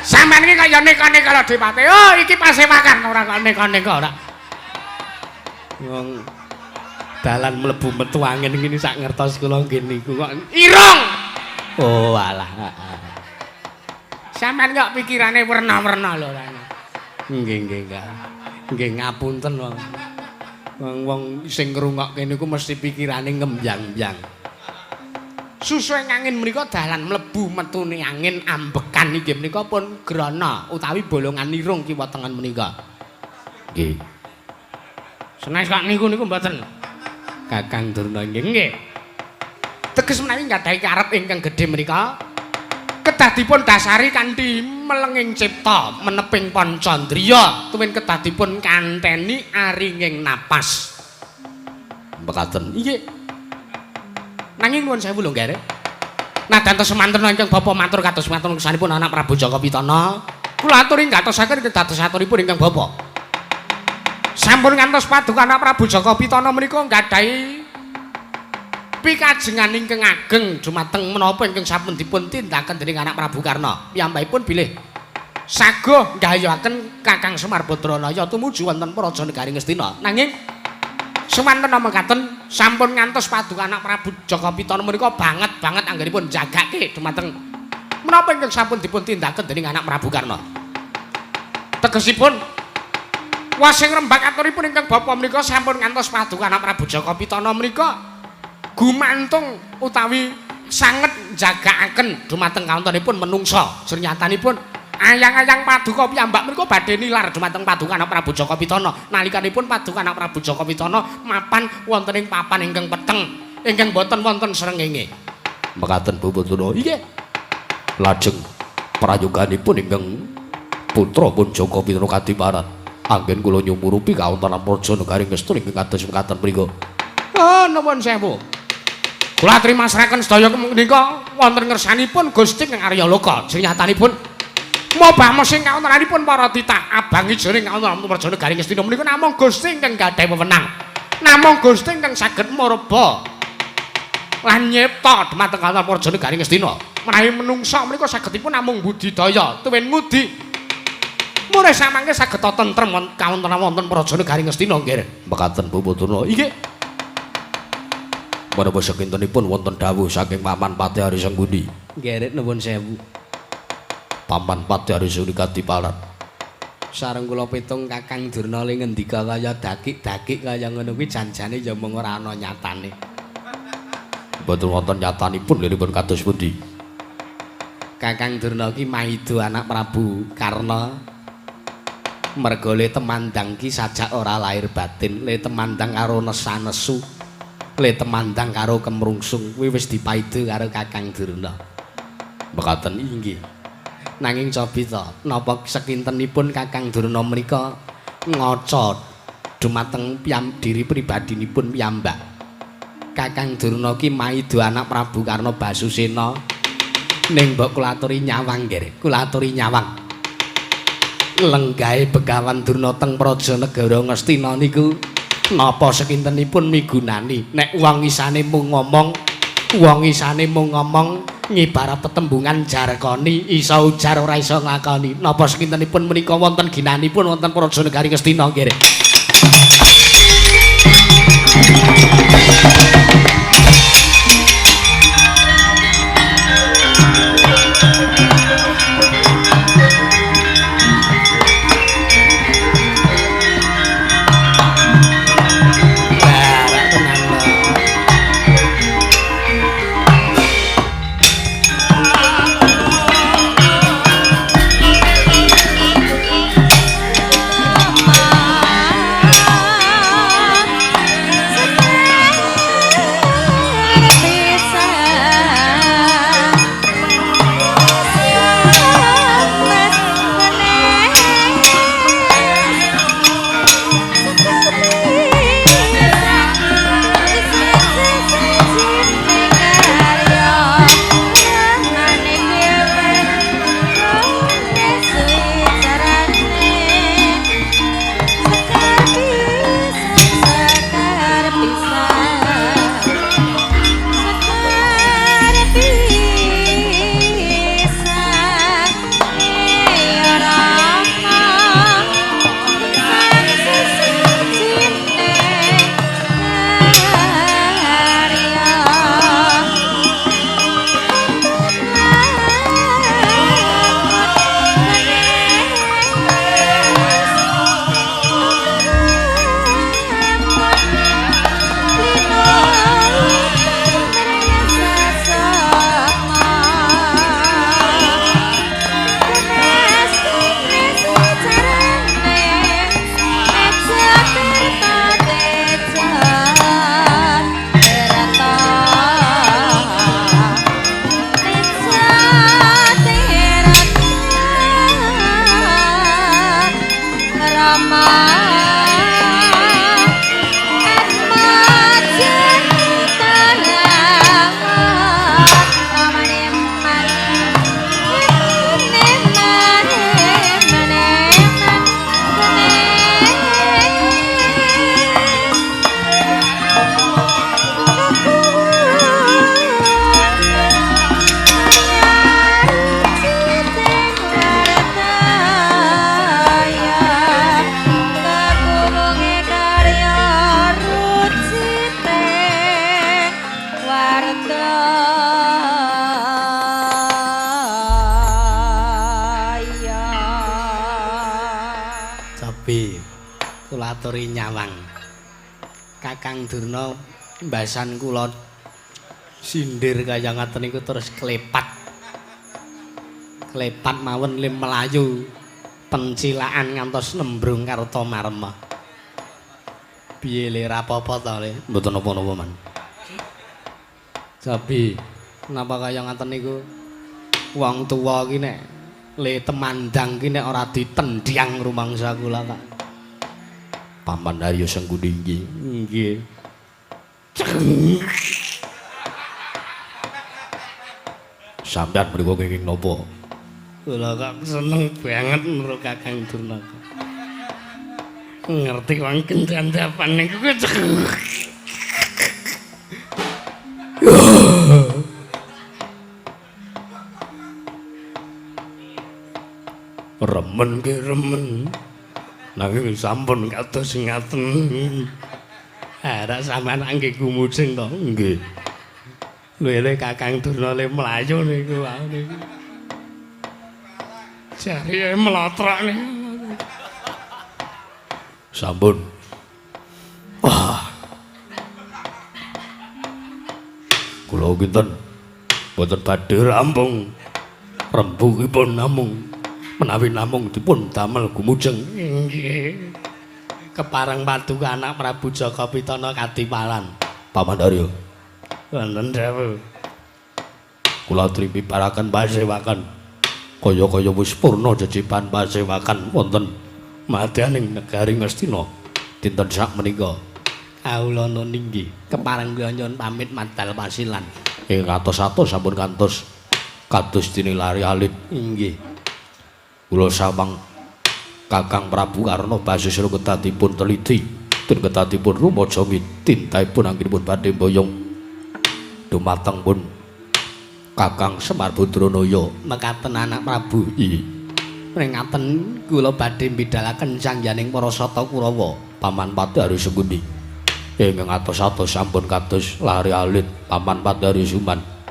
Sampeyan iki kaya neka-neka lho Dipate. Oh, iki pasewakan ora kok neka-neka ora. Wong dalan mlebu metu angin ngene sak ngertos kula nggih niku kok irung. oh alah. Sampeyan kok pikirane werna-werna lho kan. Nggih nggih nggih ngapunten wong. Wong sing ngrungokke niku mesti pikirane ngembyang-mbyang. Susuing angin menika dalan mlebu metune angin ambekan inggih menika pun grana utawi bolongan irung kiwa tengen menika. Nggih. Senes kok niku mboten. Kakang Durna Nggih. Teges menawi nggadahi karep ingkang gedhe menika kedah dipun dasari kanthi melenging cipta meneping pancandriya tuwin kedah dipun kanteni aringing napas. Mekaten. Nggih. Nanging nuwun sewu lho nggih. Nadantos semanten ingkang Bapa matur kados matur kesanipun anak Prabu Jaka Pitana. Kula aturi ngatosaken dados aturipun ingkang Bapa. Sampun ngantos paduka anak Prabu Jaka Pitana menika nggadahi pikajengan ingkang ageng dumateng menapa ingkang sampun dipun tindakaken dening anak Prabu Karna. Piyambakipun bilih saguh nggahayaken Kakang Semar Badranaya tumuju wonten Praja Negari Ngastina. Nanging semanten mekaten sampun ngantos paduka anak Prabu Jaka Pitana menika banget anggenipun jagake dumateng menapa ingkang sampun dipun tindakaken dening anak Prabu Karna. Tegesipun wasing rembak aturipun ingkang Bapa menika sampun ngantos paduka anak Prabu Jaka Pitana menika gumantung utawi sanget jagaaken dumateng kawontenipun menungsa. Jernyatanipun ayang-ayang paduka piyambak menika badhe nilar dumateng paduka anak Prabu Jaka Pitana nalikanipun paduka anak Prabu Jaka Pitana mapan wonten ing papan ingkang peteng ingkang boten wonten srengenge. Mekaten Bapak Durna. Nggih. Lajeng prayoganipun ingkang putra pun Jaka Pitana kadiparan anggen kula nyumurupi kawontenan Praja Negari Ngastina ingkang kados mekaten mriku. Oh, nuwun sewu. Kula aturi masrahaken sedaya menika wonten ngersanipun Gusti Kang Arya Loka. Jernyatanipun mobah sing kawontenanipun para titah abangi jering kawontenan Praja Negari Ngastina menika namung Gusti ingkang gadhahi wewenang. Namung Gusti ingkang saged maraba lan nyipta dumateng kawontenan Praja Negari Ngastina. Menawi menungsa menika sagedipun namung budidaya tuwin ngudi. Murih samangke saged tentrem kawontenan wonten Praja Negari Ngastina nggih. Mekaten Bapak Durna. Nggih. Menapa sakintenipun wonten dawuh saking Paman Pati Arisanggundi. Nggih, nuwun sewu. Paman Pati Arisanggundi kadiparan. Sareng kula pitung Kakang Durna ling ngendika kaya dakik-dakik kaya ngono kuwi janjane ya mung ora ana nyatane. Mboten wonten nyatanipun liripun kados pundi? Kakang Durna ki maido anak Prabu Karna. Merga le temandang ki sajak ora lahir batin, le temandang karo nesa-nesu. Le temandang karo kemrungsung kuwi wis dipaido karo Kakang Durna. Mekaten inggih. Nanging Cabita napa sekintenipun Kakang Durna menika ngaca dumateng diri pribadinipun piyambak. Kakang Durna ki maido anak Prabu Karna Basusena ning mbok kula aturi nyawang nggih. Kula aturi nyawang. Lenggahe Begawan Durna teng Praja Negara Ngastina niku napa sekintenipun migunani nek wong isane mung ngomong ngibarat tetembungan jarkoni isa ujar ora isa ngakoni napa sekintenipun menika wonten ginanipun wonten Praja Negari Ngastina nggih. Kula aturi nyawang. Kakang Durna mbasan kula sindir kaya ngaten niku terus klepat. Klepat mawon lim melayu pencilaan ngantos nembrung karo Tomarma. Piye le ra apa-apa to le? Mboten napa-napa man. Sabi, napa kaya ngaten niku? Wong tuwa ki nek le temandang ki nek ora ditendyang rumangsa kula Kak. Paman Arya Sengkuni nggih. Nggih. Sampeyan mriku kenging napa? Kula kok seneng banget karo Kakang Durna. Ngerti wong kendandapan niku remen ke remen. Nanging sampun kados ngaten. Arek sampean nggih kumujeng to? Nggih. Lha Kakang Durna le mlayu niku wae niku. Jare mlotrak niku. Sampun. Wah. Kula kinten boten badhe rampung. Rembugipun namung menawi namung dipun damel gumujeng nggih kepareng paduka anak Prabu Jaka Pitana katipalan Paman Arya wonten dawuh kula trimpi paraken pasewakan kaya-kaya wis purna jejiban pasewakan wonten madyaning negari Ngastina dinten sak menika kawula nun inggih kepareng kula nyuwun pamit madal pasilan ing atos-atos sampun kantos kados dinilari alit inggih. Kula sawang Kakang Prabu Karna Basisra ketatipun teliti den ketatipun rumaja tintahipun anggenipun badhe boyong dumateng pun Kakang Semar Badranaya mekaten anak Prabu iki pringaten kula badhe mbidalaken sangyaning para sata Kurawa Paman Pati Arya Sengkuni ingkang atos-atos sampun kados lari alit Paman Pati Arya Suman.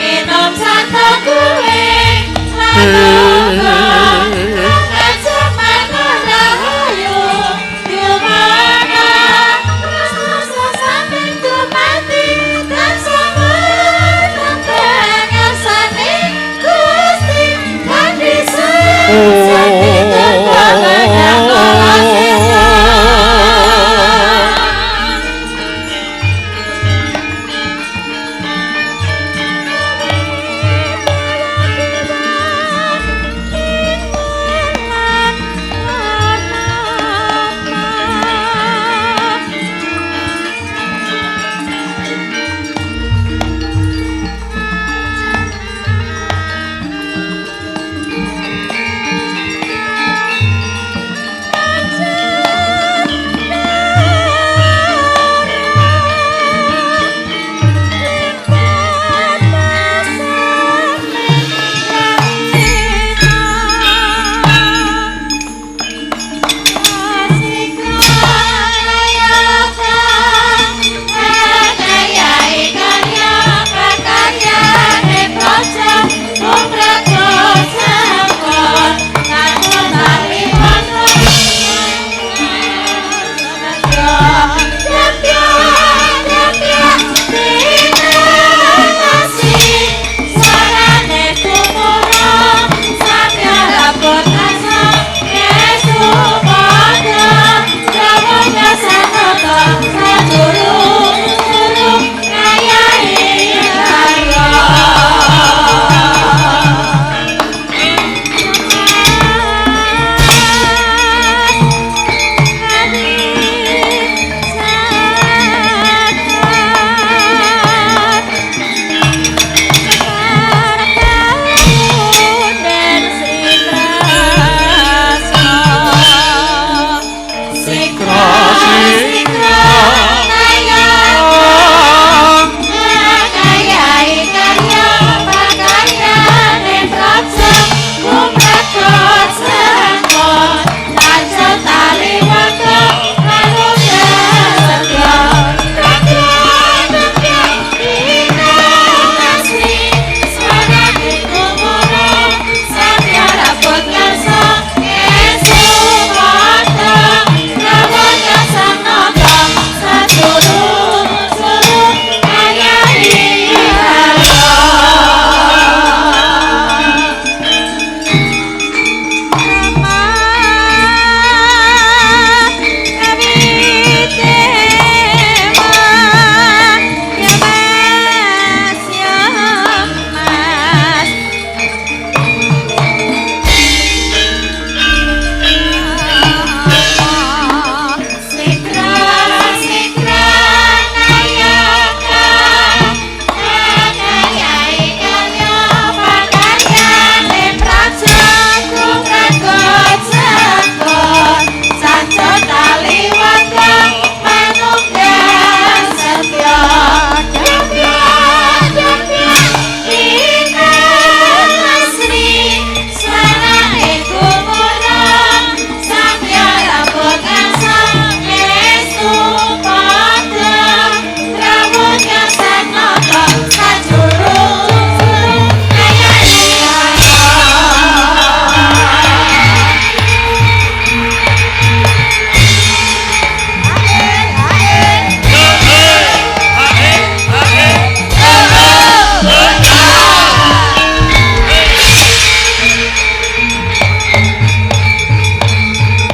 Minum satu kuing